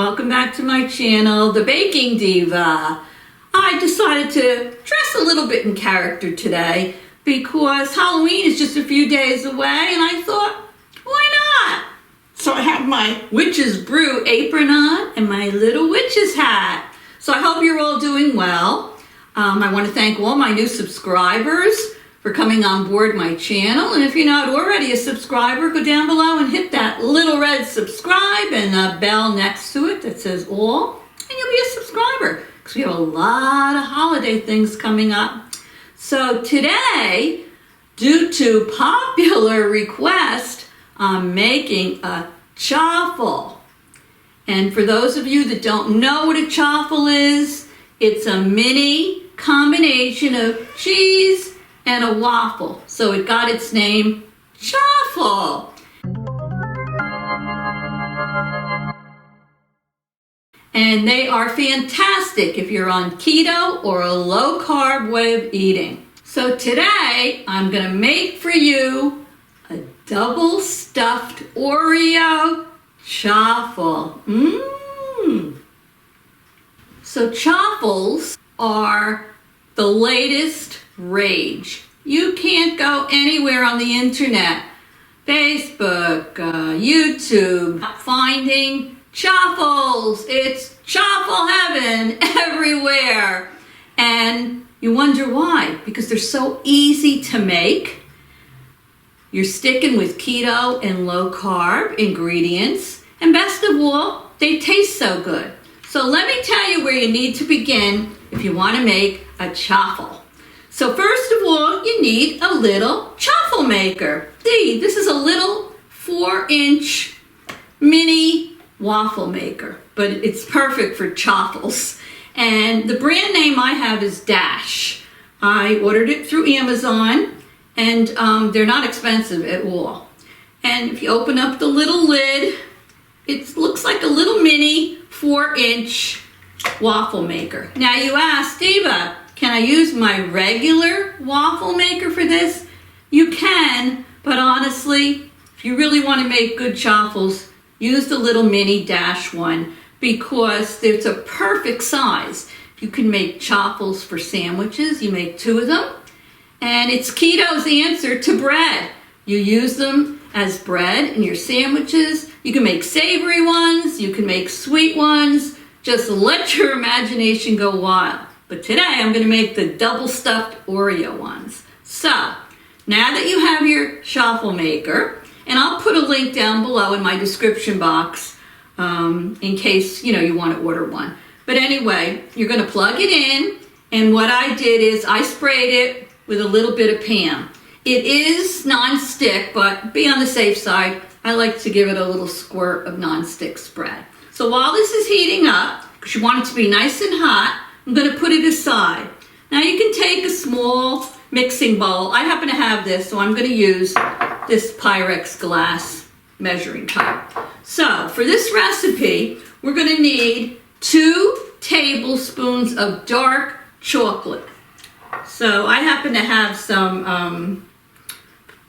Welcome back to my channel, The Baking Diva. I decided to dress a little bit in character today because Halloween is just a few days away and I thought, why not? So I have my Witch's Brew apron on and my little witch's hat. So I hope you're all doing well. I want to thank all my new subscribers for coming on board my channel. And if you're not already a subscriber, go down below and hit that little red subscribe and the bell next to it that says all, and you'll be a subscriber because we have a lot of holiday things coming up. So today, due to popular request, I'm making a chaffle. And for those of you that don't know what a chaffle is, it's a mini combination of cheese and a waffle. So it got its name, Chaffle. And they are fantastic if you're on keto or a low carb way of eating. So today I'm gonna make for you a double stuffed Oreo chaffle. So chaffles are the latest rage. You can't go anywhere on the internet, Facebook, YouTube, finding chaffles. It's chaffle heaven everywhere. And you wonder why? Because they're so easy to make. You're sticking with keto and low carb ingredients. And best of all, they taste so good. So let me tell you where you need to begin if you want to make a chaffle. So first of all, you need a little chaffle maker. This is a little 4-inch mini waffle maker, but it's perfect for chaffles. And the brand name I have is Dash. I ordered it through Amazon, and they're not expensive at all. And if you open up the little lid, it looks like a little mini 4-inch waffle maker. Now you ask, Diva, can I use my regular waffle maker for this? You can, but honestly, if you really want to make good chaffles, use the little mini Dash one because it's a perfect size. You can make chaffles for sandwiches. You make 2 of them. And it's keto's answer to bread. You use them as bread in your sandwiches. You can make savory ones. You can make sweet ones. Just let your imagination go wild. But today I'm going to make the double stuffed Oreo ones. So now that you have your chaffle maker, and I'll put a link down below in my description box in case you want to order one. But anyway, you're going to plug it in, and what I did is I sprayed it with a little bit of Pam. It is non-stick, but be on the safe side. I like to give it a little squirt of non-stick spread. So while this is heating up, because you want it to be nice and hot, I'm going to put it aside. Now you can take a small mixing bowl. I happen to have this, so I'm going to use this Pyrex glass measuring cup. So for this recipe, we're going to need 2 tablespoons of dark chocolate. So I happen to have some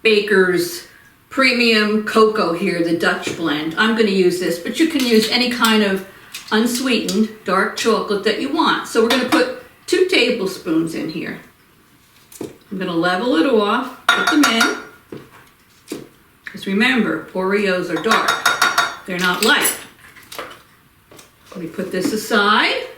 Baker's Premium Cocoa here, the Dutch blend. I'm going to use this, but you can use any kind of unsweetened dark chocolate that you want. So we're going to put 2 tablespoons in here. I'm going to level it off, put them in. Because remember, Oreos are dark. They're not light. Let me put this aside.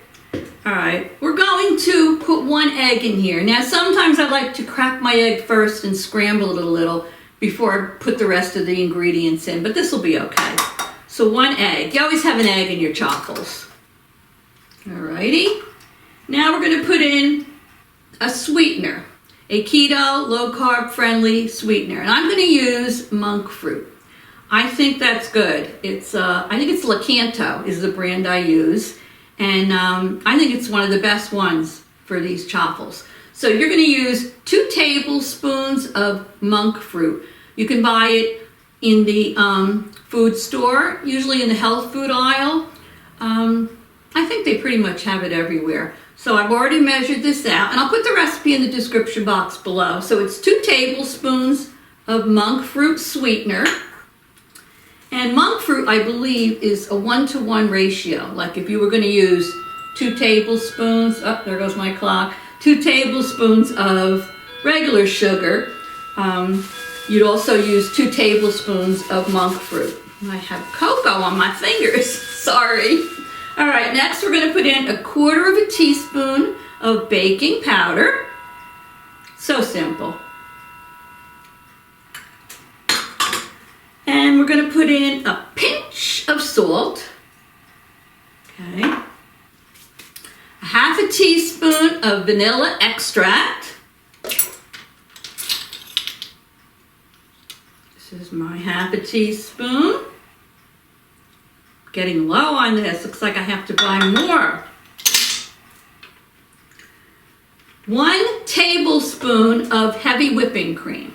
All right, we're going to put 1 egg in here. Now sometimes I like to crack my egg first and scramble it a little before I put the rest of the ingredients in, but this will be okay. So 1 egg. You always have an egg in your chaffles. Alrighty. Now we're going to put in a sweetener, a keto, low carb friendly sweetener. And I'm going to use monk fruit. I think that's good. I think it's Lakanto is the brand I use. And I think it's one of the best ones for these chaffles. So you're going to use 2 tablespoons of monk fruit. You can buy it in the food store, usually in the health food aisle. I think they pretty much have it everywhere. So I've already measured this out, and I'll put the recipe in the description box below. So it's 2 tablespoons of monk fruit sweetener. And monk fruit, I believe, is a 1-to-1 ratio. Like if you were going to use 2 tablespoons, oh, there goes my clock, 2 tablespoons of regular sugar, you'd also use 2 tablespoons of monk fruit. I have cocoa on my fingers, sorry. All right, next we're going to put in 1/4 teaspoon of baking powder. So simple. And we're going to put in a pinch of salt. Okay. 1/2 teaspoon of vanilla extract. This is my 1/2 teaspoon. Getting low on this. Looks like I have to buy more. 1 tablespoon of heavy whipping cream.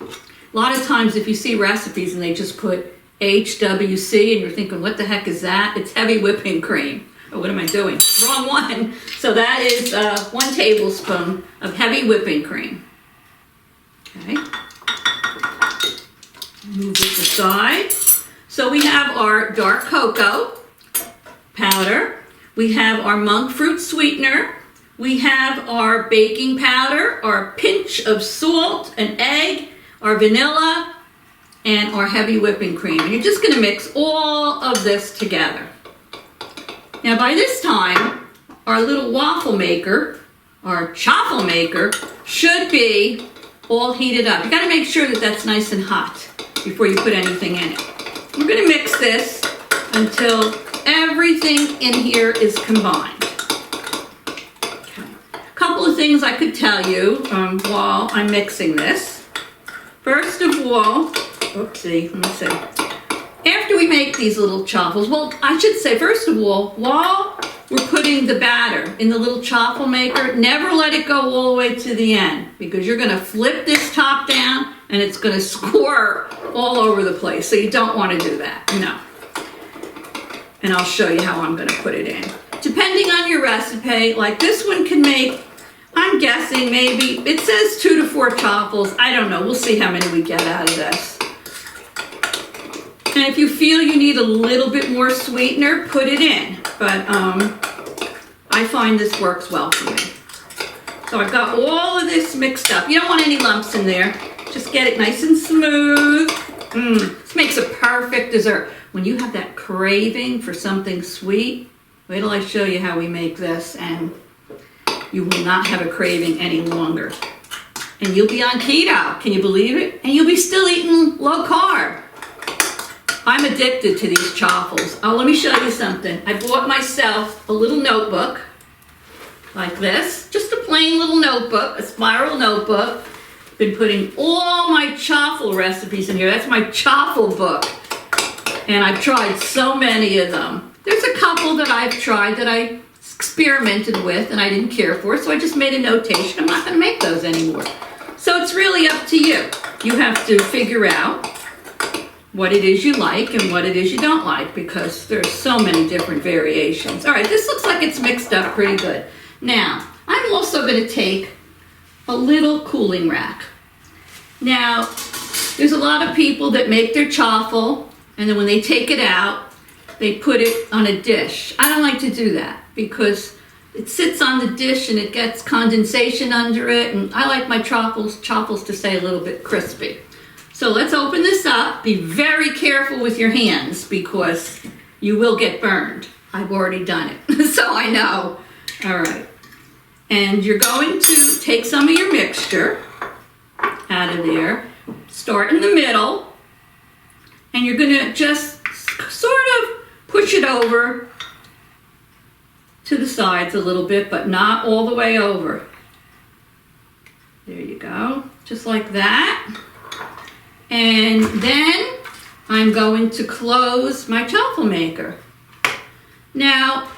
A lot of times if you see recipes and they just put HWC and you're thinking, what the heck is that? It's heavy whipping cream. Oh, what am I doing? Wrong one. So that is 1 tablespoon of heavy whipping cream. Okay. Move this aside. So we have our dark cocoa powder. We have our monk fruit sweetener. We have our baking powder, our pinch of salt, an egg, our vanilla, and our heavy whipping cream. And you're just going to mix all of this together. Now by this time, our little waffle maker, our chaffle maker, should be all heated up. You got to make sure that that's nice and hot before you put anything in it. We're going to mix this until everything in here is combined. Okay. A couple of things I could tell you while I'm mixing this. First of all, oopsie, let me see. After we make these little chaffles, well, I should say, first of all, while we're putting the batter in the little chaffle maker, never let it go all the way to the end, because you're going to flip this top down and it's going to squirt all over the place. So you don't want to do that. No. And I'll show you how I'm going to put it in. Depending on your recipe, like this one can make, I'm guessing maybe, it says 2 to 4 chaffles. I don't know. We'll see how many we get out of this. And if you feel you need a little bit more sweetener, put it in. But I find this works well for me. So I've got all of this mixed up. You don't want any lumps in there. Just get it nice and smooth. This makes a perfect dessert. When you have that craving for something sweet, wait till I show you how we make this, and you will not have a craving any longer. And you'll be on keto. Can you believe it? And you'll be still eating low carb. I'm addicted to these chaffles. Oh, let me show you something. I bought myself a little notebook like this. Just a plain little notebook, a spiral notebook. Been putting all my chaffle recipes in here. That's my chaffle book. And I've tried so many of them. There's a couple that I've tried that I experimented with and I didn't care for, so I just made a notation. I'm not going to make those anymore. So it's really up to you. You have to figure out what it is you like and what it is you don't like, because there's so many different variations. All right, this looks like it's mixed up pretty good. Now, I'm also going to take a little cooling rack. Now, there's a lot of people that make their chaffle, and then when they take it out, they put it on a dish. I don't like to do that because it sits on the dish and it gets condensation under it, and I like my chaffles to stay a little bit crispy. So let's open this up. Be very careful with your hands because you will get burned. I've already done it, so I know. All right. And you're going to take some of your mixture out of there, start in the middle, and you're going to just sort of push it over to the sides a little bit, but not all the way over. There you go, just like that. And then I'm going to close my chaffle maker. Now,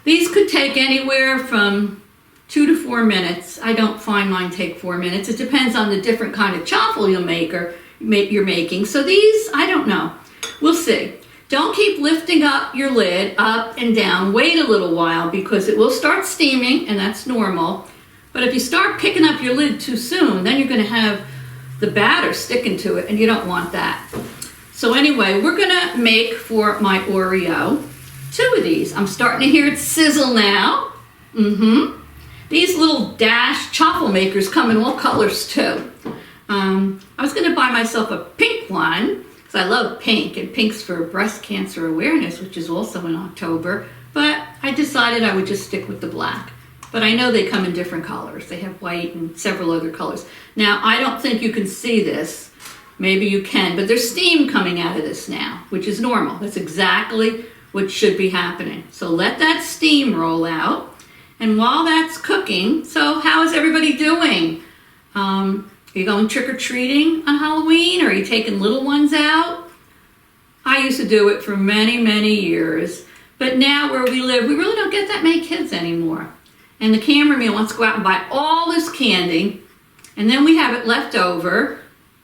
these could take anywhere from 2 to 4 minutes. I don't find mine take 4 minutes. It depends on the different kind of chaffle you're making. So these, I don't know. We'll see. Don't keep lifting up your lid up and down. Wait a little while because it will start steaming, and that's normal. But if you start picking up your lid too soon, then you're going to have the batter sticking to it, and you don't want that. So anyway, we're gonna make for my Oreo 2 of these. I'm starting to hear it sizzle now. These little dash chaffle makers come in all colors too. I was gonna buy myself a pink one because I love pink, and pink's for breast cancer awareness, which is also in October, but I decided I would just stick with the black. But I know they come in different colors. They have white and several other colors. Now, I don't think you can see this. Maybe you can, but there's steam coming out of this now, which is normal. That's exactly what should be happening. So let that steam roll out. And while that's cooking, so how is everybody doing? Are you going trick-or-treating on Halloween? Or are you taking little ones out? I used to do it for many, many years. But now where we live, we really don't get that many kids anymore. And the cameraman wants to go out and buy all this candy. And then we have it left over.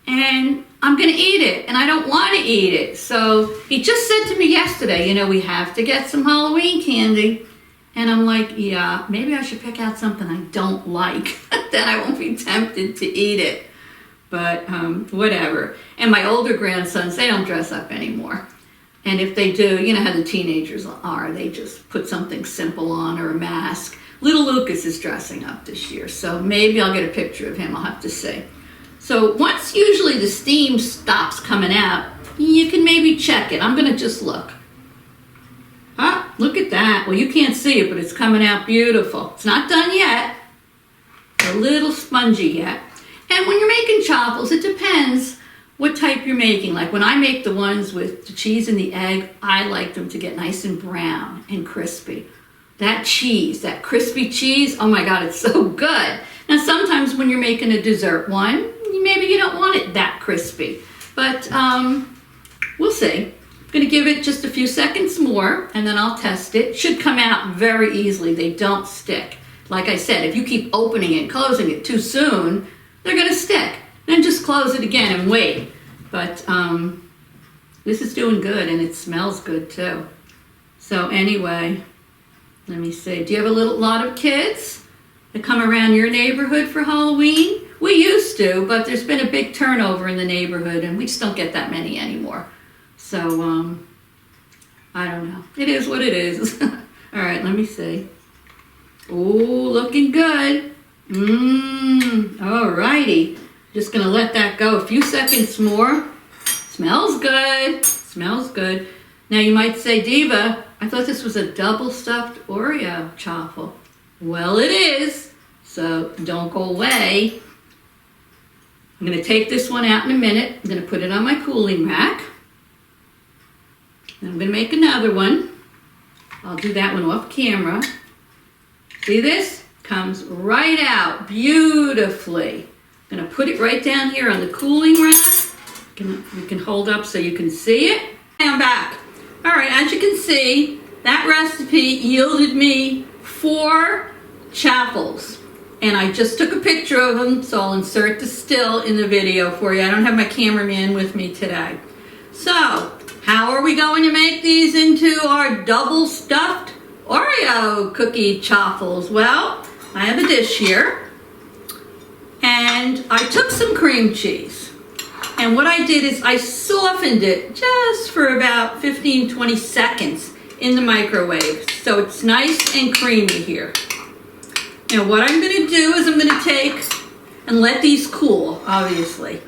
And I'm going to eat it, and I don't want to eat it. So he just said to me yesterday, you know, we have to get some Halloween candy. And I'm like, yeah, maybe I should pick out something I don't like. Then I won't be tempted to eat it. But whatever. And my older grandsons, they don't dress up anymore. And if they do, you know how the teenagers are. They just put something simple on or a mask. Little Lucas is dressing up this year, so maybe I'll get a picture of him. I'll have to see. So once usually the steam stops coming out, you can maybe check it. I'm going to just look. Ah, look at that. Well, you can't see it, but it's coming out beautiful. It's not done yet. A little spongy yet. And when you're making chaffles, it depends what type you're making. Like when I make the ones with the cheese and the egg, I like them to get nice and brown and crispy. That cheese, that crispy cheese, oh my God, it's so good. Now sometimes when you're making a dessert one, maybe you don't want it that crispy, but we'll see. I'm gonna give it just a few seconds more and then I'll test it. Should come out very easily. They don't stick. Like I said, if you keep opening it and closing it too soon, they're gonna stick. Then just close it again and wait. But this is doing good and it smells good too. So anyway, let me see. Do you have a lot of kids that come around your neighborhood for Halloween? We used to, but there's been a big turnover in the neighborhood and we just don't get that many anymore. So, I don't know. It is what it is. All right, let me see. Oh, looking good. All righty. Just gonna let that go a few seconds more. Smells good. Smells good. Now you might say, Diva, I thought this was a double stuffed Oreo chaffle. Well, it is. So don't go away. I'm going to take this one out in a minute. I'm going to put it on my cooling rack. And I'm going to make another one. I'll do that one off camera. See this? Comes right out beautifully. I'm going to put it right down here on the cooling rack. You can hold up so you can see it. And I'm back. All right, as you can see, that recipe yielded me 4 chaffles. And I just took a picture of them, so I'll insert the still in the video for you. I don't have my cameraman with me today. So, how are we going to make these into our double stuffed Oreo cookie chaffles? Well, I have a dish here, and I took some cream cheese. And what I did is I softened it just for about 15-20 seconds in the microwave. So it's nice and creamy here. Now what I'm going to do is I'm going to take and let these cool, obviously.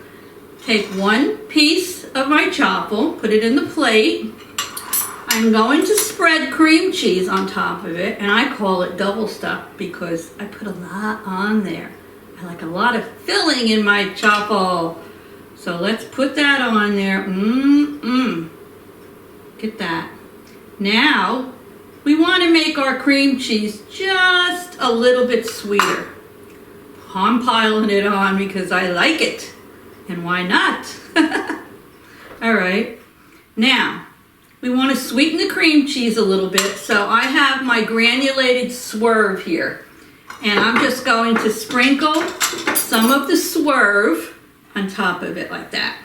Take one piece of my chaffle, put it in the plate. I'm going to spread cream cheese on top of it, and I call it double stuffed because I put a lot on there. I like a lot of filling in my chaffle. So let's put that on there. Get that. Now, we want to make our cream cheese just a little bit sweeter. I'm piling it on because I like it. And why not? All right. Now, we want to sweeten the cream cheese a little bit. So I have my granulated Swerve here. And I'm just going to sprinkle some of the Swerve on top of it like that.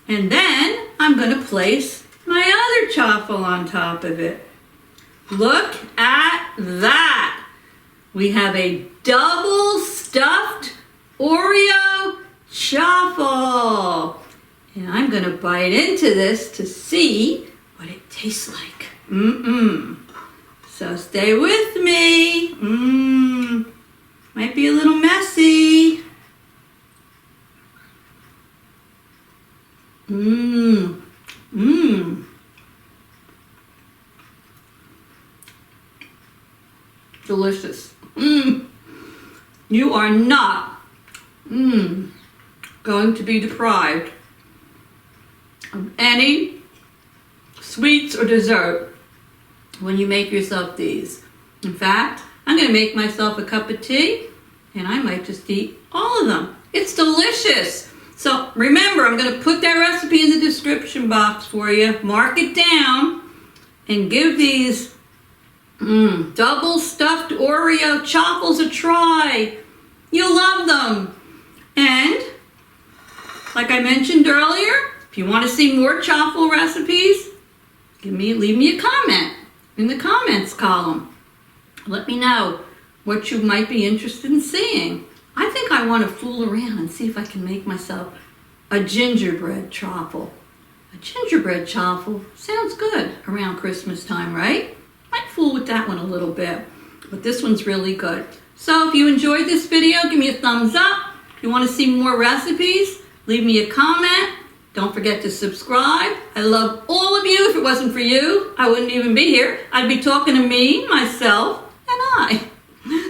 And then I'm going to place my other chaffle on top of it. Look at that. We have a double stuffed Oreo chaffle. And I'm going to bite into this to see what it tastes like. So stay with me. Might be a little messy. Delicious. You are not going to be deprived of any sweets or dessert when you make yourself these. In fact, I'm going to make myself a cup of tea and I might just eat all of them. It's delicious. So remember, I'm going to put that recipe in the description box for you. Mark it down and give these double stuffed Oreo Chaffles a try. You'll love them. And like I mentioned earlier, if you want to see more Chaffle recipes, leave me a comment in the comments column. Let me know what you might be interested in seeing. I think I want to fool around and see if I can make myself a gingerbread chaffle. A gingerbread chaffle sounds good around Christmas time, right? Might fool with that one a little bit, but this one's really good. So if you enjoyed this video, give me a thumbs up. If you want to see more recipes, leave me a comment. Don't forget to subscribe. I love all of you. If it wasn't for you, I wouldn't even be here. I'd be talking to me, myself, and I.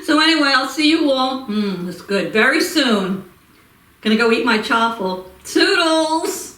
So anyway, I'll see you all, that's good, very soon. Gonna go eat my chaffle. Toodles!